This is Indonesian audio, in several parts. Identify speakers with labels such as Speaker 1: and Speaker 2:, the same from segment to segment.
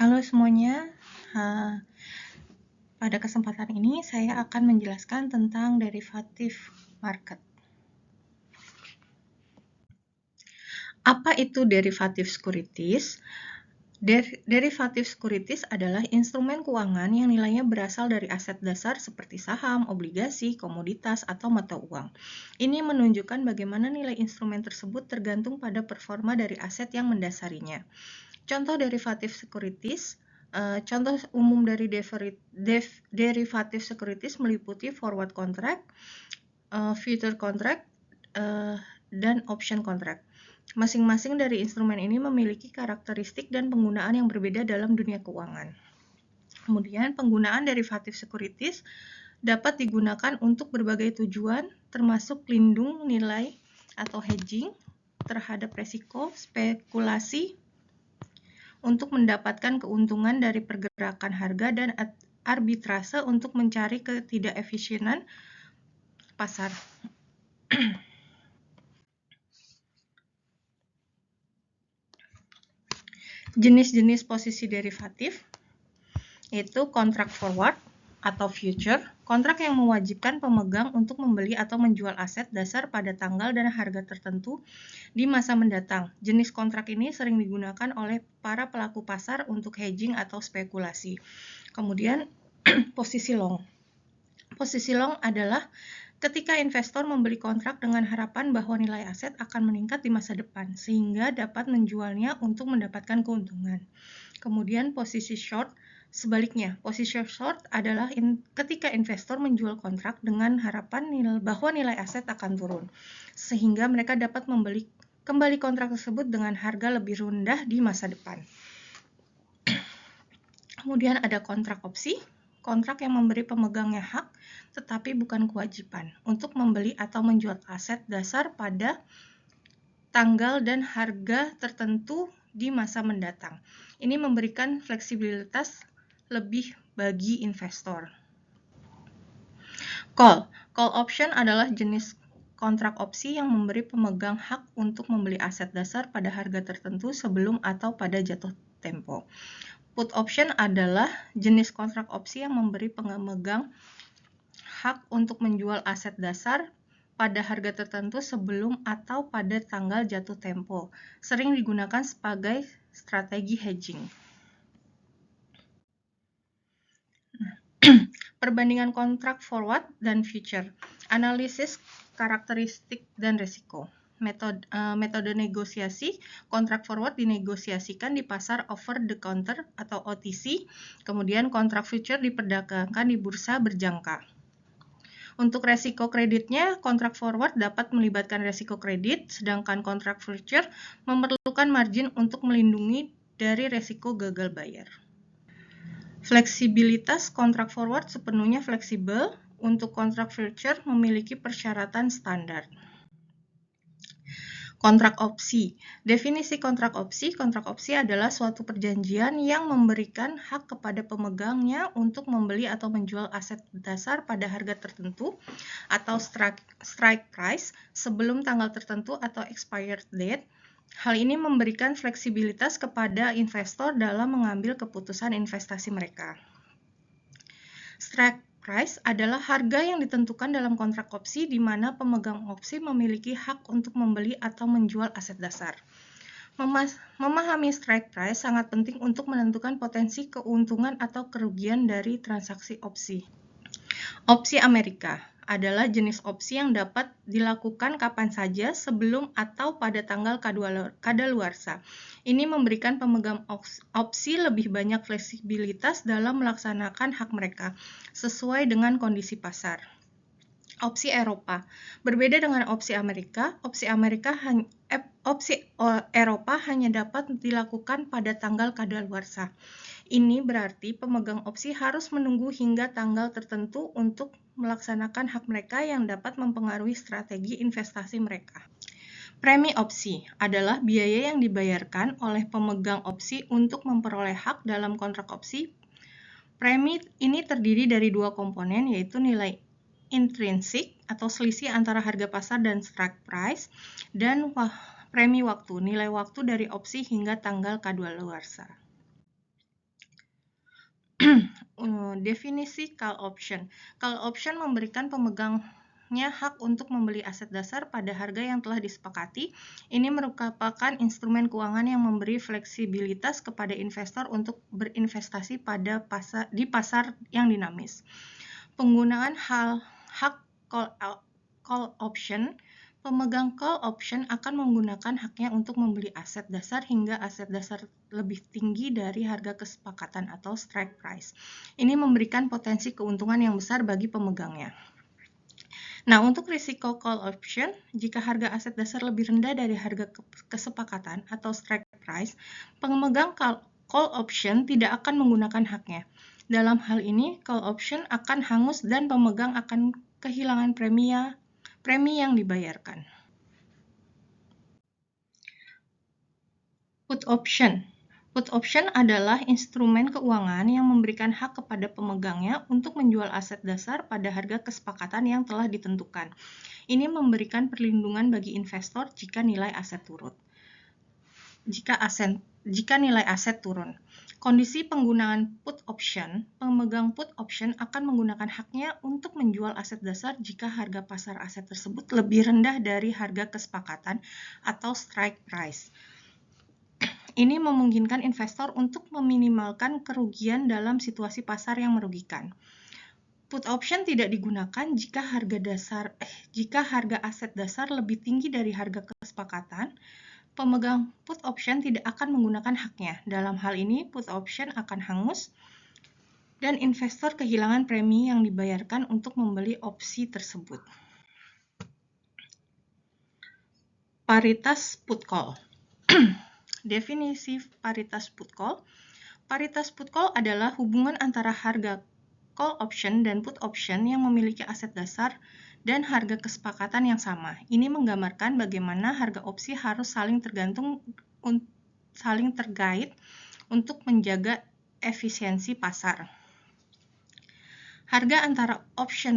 Speaker 1: Halo semuanya, pada kesempatan ini saya akan menjelaskan tentang derivative market. Apa itu derivative securities? Derivative securities adalah instrumen keuangan yang nilainya berasal dari aset dasar seperti saham, obligasi, komoditas, atau mata uang. Ini menunjukkan bagaimana nilai instrumen tersebut tergantung pada performa dari aset yang mendasarinya. Contoh derivative securities, contoh umum dari derivative securities meliputi forward contract, future contract, dan option contract. Masing-masing dari instrumen ini memiliki karakteristik dan penggunaan yang berbeda dalam dunia keuangan. Kemudian, penggunaan derivative securities dapat digunakan untuk berbagai tujuan, termasuk lindung nilai atau hedging terhadap resiko spekulasi, untuk mendapatkan keuntungan dari pergerakan harga, dan arbitrase untuk mencari ketidakefisienan pasar. Jenis-jenis posisi derivatif yaitu kontrak forward atau future, kontrak yang mewajibkan pemegang untuk membeli atau menjual aset dasar pada tanggal dan harga tertentu di masa mendatang. Jenis kontrak ini sering digunakan oleh para pelaku pasar untuk hedging atau spekulasi. Kemudian posisi long. Posisi long adalah ketika investor membeli kontrak dengan harapan bahwa nilai aset akan meningkat di masa depan, sehingga dapat menjualnya untuk mendapatkan keuntungan. Kemudian posisi short, sebaliknya, posisi short adalah ketika investor menjual kontrak dengan harapan bahwa nilai aset akan turun, sehingga mereka dapat membeli kembali kontrak tersebut dengan harga lebih rendah di masa depan. Kemudian ada kontrak opsi, kontrak yang memberi pemegangnya hak, tetapi bukan kewajiban, untuk membeli atau menjual aset dasar pada tanggal dan harga tertentu di masa mendatang. Ini memberikan fleksibilitas lebih bagi investor. Call option adalah jenis kontrak opsi yang memberi pemegang hak untuk membeli aset dasar pada harga tertentu sebelum atau pada jatuh tempo. Put option adalah jenis kontrak opsi yang memberi pemegang hak untuk menjual aset dasar pada harga tertentu sebelum atau pada tanggal jatuh tempo. Sering digunakan sebagai strategi hedging. Perbandingan kontrak forward dan future. Analisis karakteristik dan risiko. Metode negosiasi, kontrak forward dinegosiasikan di pasar over the counter atau OTC, kemudian kontrak future diperdagangkan di bursa berjangka. Untuk resiko kreditnya, kontrak forward dapat melibatkan resiko kredit, sedangkan kontrak future memerlukan margin untuk melindungi dari resiko gagal bayar. Fleksibilitas kontrak forward sepenuhnya fleksibel, untuk kontrak future memiliki persyaratan standar. Kontrak opsi. Definisi kontrak opsi adalah suatu perjanjian yang memberikan hak kepada pemegangnya untuk membeli atau menjual aset dasar pada harga tertentu atau strike price sebelum tanggal tertentu atau expired date. Hal ini memberikan fleksibilitas kepada investor dalam mengambil keputusan investasi mereka. Strike price adalah harga yang ditentukan dalam kontrak opsi di mana pemegang opsi memiliki hak untuk membeli atau menjual aset dasar. Memahami strike price sangat penting untuk menentukan potensi keuntungan atau kerugian dari transaksi opsi. Opsi Amerika adalah jenis opsi yang dapat dilakukan kapan saja sebelum atau pada tanggal kadaluarsa. Ini memberikan pemegang opsi lebih banyak fleksibilitas dalam melaksanakan hak mereka sesuai dengan kondisi pasar. Opsi Eropa berbeda dengan opsi Amerika. Opsi Eropa hanya dapat dilakukan pada tanggal kadaluarsa. Ini berarti pemegang opsi harus menunggu hingga tanggal tertentu untuk melaksanakan hak mereka yang dapat mempengaruhi strategi investasi mereka. Premi opsi adalah biaya yang dibayarkan oleh pemegang opsi untuk memperoleh hak dalam kontrak opsi. Premi ini terdiri dari dua komponen, yaitu nilai intrinsik atau selisih antara harga pasar dan strike price, dan premi waktu, nilai waktu dari opsi hingga tanggal kadaluarsa. Definisi call option. Call option memberikan pemegangnya hak untuk membeli aset dasar pada harga yang telah disepakati. Ini merupakan instrumen keuangan yang memberi fleksibilitas kepada investor untuk berinvestasi di pasar yang dinamis. Penggunaan hak call option. Pemegang call option akan menggunakan haknya untuk membeli aset dasar hingga aset dasar lebih tinggi dari harga kesepakatan atau strike price. Ini memberikan potensi keuntungan yang besar bagi pemegangnya. Nah, untuk risiko call option, jika harga aset dasar lebih rendah dari harga kesepakatan atau strike price, pemegang call option tidak akan menggunakan haknya. Dalam hal ini, call option akan hangus dan pemegang akan kehilangan premi yang dibayarkan. Put option. Put option adalah instrumen keuangan yang memberikan hak kepada pemegangnya untuk menjual aset dasar pada harga kesepakatan yang telah ditentukan. Ini memberikan perlindungan bagi investor jika nilai aset turun. Jika nilai aset turun. Kondisi penggunaan put option, pemegang put option akan menggunakan haknya untuk menjual aset dasar jika harga pasar aset tersebut lebih rendah dari harga kesepakatan atau strike price. Ini memungkinkan investor untuk meminimalkan kerugian dalam situasi pasar yang merugikan. Put option tidak digunakan jika harga aset dasar lebih tinggi dari harga kesepakatan. Pemegang put option tidak akan menggunakan haknya. Dalam hal ini, put option akan hangus dan investor kehilangan premi yang dibayarkan untuk membeli opsi tersebut. Paritas put call. Definisi paritas put call. Paritas put call adalah hubungan antara harga call option dan put option yang memiliki aset dasar dan harga kesepakatan yang sama. Ini menggambarkan bagaimana harga opsi harus saling terkait untuk menjaga efisiensi pasar. Harga antara opsi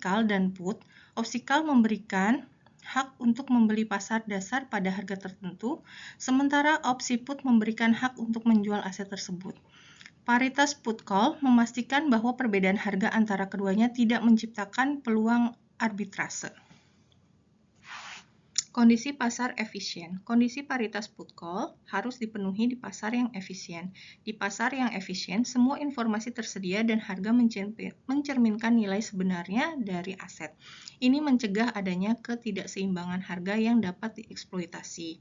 Speaker 1: call dan put. Opsi call memberikan hak untuk membeli pasar dasar pada harga tertentu, sementara opsi put memberikan hak untuk menjual aset tersebut. Paritas put call memastikan bahwa perbedaan harga antara keduanya tidak menciptakan peluang arbitrase. Kondisi pasar efisien. Kondisi paritas put call harus dipenuhi di pasar yang efisien. Di pasar yang efisien, semua informasi tersedia dan harga mencerminkan nilai sebenarnya dari aset. Ini mencegah adanya ketidakseimbangan harga yang dapat dieksploitasi.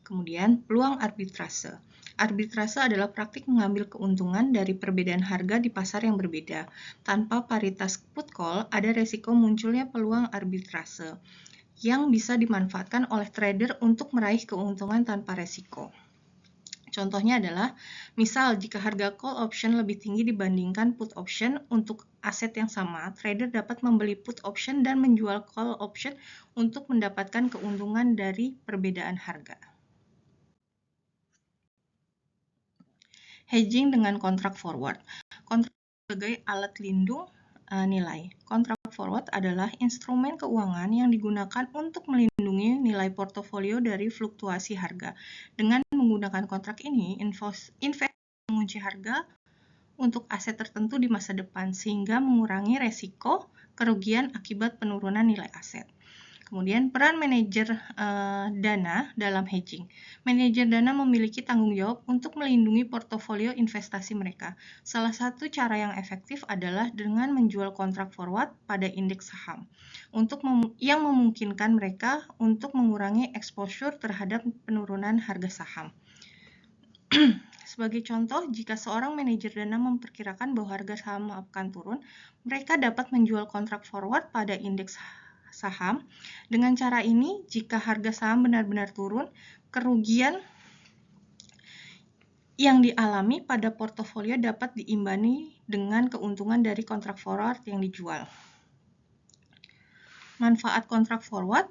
Speaker 1: Kemudian, peluang arbitrase. Arbitrase adalah praktik mengambil keuntungan dari perbedaan harga di pasar yang berbeda. Tanpa paritas put call, ada resiko munculnya peluang arbitrase yang bisa dimanfaatkan oleh trader untuk meraih keuntungan tanpa resiko. Contohnya adalah, misal jika harga call option lebih tinggi dibandingkan put option untuk aset yang sama, trader dapat membeli put option dan menjual call option untuk mendapatkan keuntungan dari perbedaan harga. Hedging dengan kontrak forward. Kontrak sebagai alat lindung nilai. Kontrak forward adalah instrumen keuangan yang digunakan untuk melindungi nilai portofolio dari fluktuasi harga. Dengan menggunakan kontrak ini, investor mengunci harga untuk aset tertentu di masa depan, sehingga mengurangi resiko kerugian akibat penurunan nilai aset. Kemudian peran manajer dana dalam hedging. Manajer dana memiliki tanggung jawab untuk melindungi portofolio investasi mereka. Salah satu cara yang efektif adalah dengan menjual kontrak forward pada indeks saham, yang memungkinkan mereka untuk mengurangi exposure terhadap penurunan harga saham. Sebagai contoh, jika seorang manajer dana memperkirakan bahwa harga saham akan turun, mereka dapat menjual kontrak forward pada indeks saham. Dengan cara ini, jika harga saham benar-benar turun, kerugian yang dialami pada portofolio dapat diimbangi dengan keuntungan dari kontrak forward yang dijual. Manfaat kontrak forward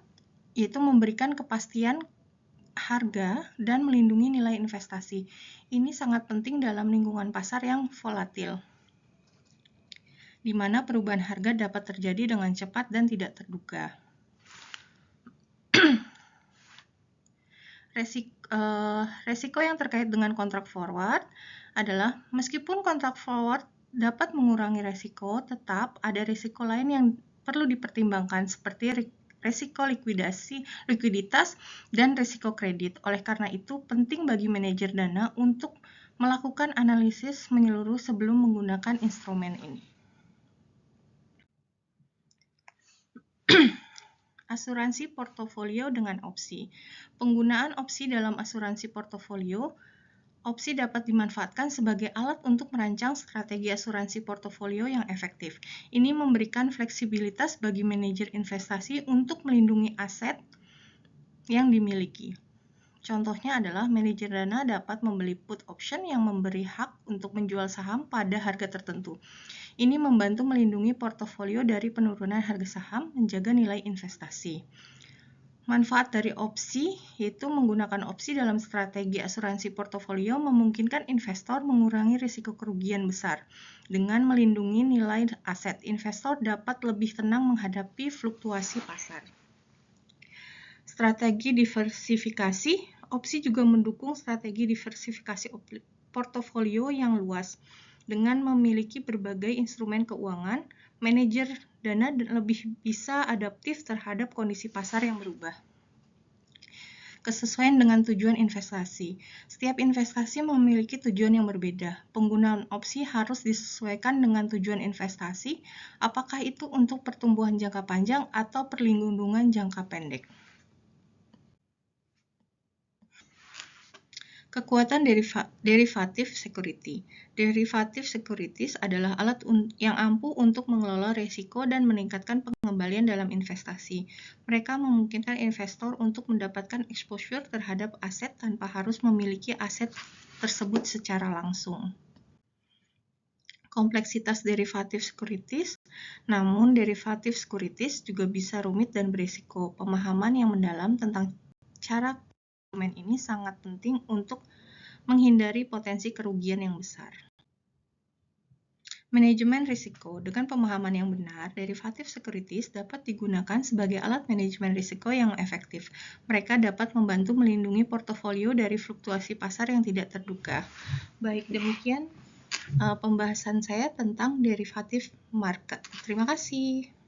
Speaker 1: yaitu memberikan kepastian harga dan melindungi nilai investasi. Ini sangat penting dalam lingkungan pasar yang volatil, di mana perubahan harga dapat terjadi dengan cepat dan tidak terduga. Resiko yang terkait dengan kontrak forward adalah meskipun kontrak forward dapat mengurangi resiko, tetap ada risiko lain yang perlu dipertimbangkan seperti risiko likuiditas, dan risiko kredit. Oleh karena itu, penting bagi manajer dana untuk melakukan analisis menyeluruh sebelum menggunakan instrumen ini. Asuransi portofolio dengan opsi. Penggunaan opsi dalam asuransi portofolio. Opsi dapat dimanfaatkan sebagai alat untuk merancang strategi asuransi portofolio yang efektif. Ini memberikan fleksibilitas bagi manajer investasi untuk melindungi aset yang dimiliki. Contohnya adalah manajer dana dapat membeli put option yang memberi hak untuk menjual saham pada harga tertentu. Ini membantu melindungi portofolio dari penurunan harga saham, menjaga nilai investasi. Manfaat dari opsi yaitu menggunakan opsi dalam strategi asuransi portofolio memungkinkan investor mengurangi risiko kerugian besar. Dengan melindungi nilai aset, investor dapat lebih tenang menghadapi fluktuasi pasar. Strategi diversifikasi. Opsi juga mendukung strategi diversifikasi portofolio yang luas. Dengan memiliki berbagai instrumen keuangan, manajer dana lebih bisa adaptif terhadap kondisi pasar yang berubah. Kesesuaian dengan tujuan investasi. Setiap investasi memiliki tujuan yang berbeda. Penggunaan opsi harus disesuaikan dengan tujuan investasi, apakah itu untuk pertumbuhan jangka panjang atau perlindungan jangka pendek. Kekuatan derivatif security. Derivatif securities adalah alat yang ampuh untuk mengelola risiko dan meningkatkan pengembalian dalam investasi. Mereka memungkinkan investor untuk mendapatkan exposure terhadap aset tanpa harus memiliki aset tersebut secara langsung. Kompleksitas derivatif securities. Namun, derivatif securities juga bisa rumit dan berisiko. Pemahaman yang mendalam tentang cara instrumen ini sangat penting untuk menghindari potensi kerugian yang besar. Manajemen risiko. Dengan pemahaman yang benar, derivatif securities dapat digunakan sebagai alat manajemen risiko yang efektif. Mereka dapat membantu melindungi portofolio dari fluktuasi pasar yang tidak terduga. Baik, demikian pembahasan saya tentang derivatif market. Terima kasih.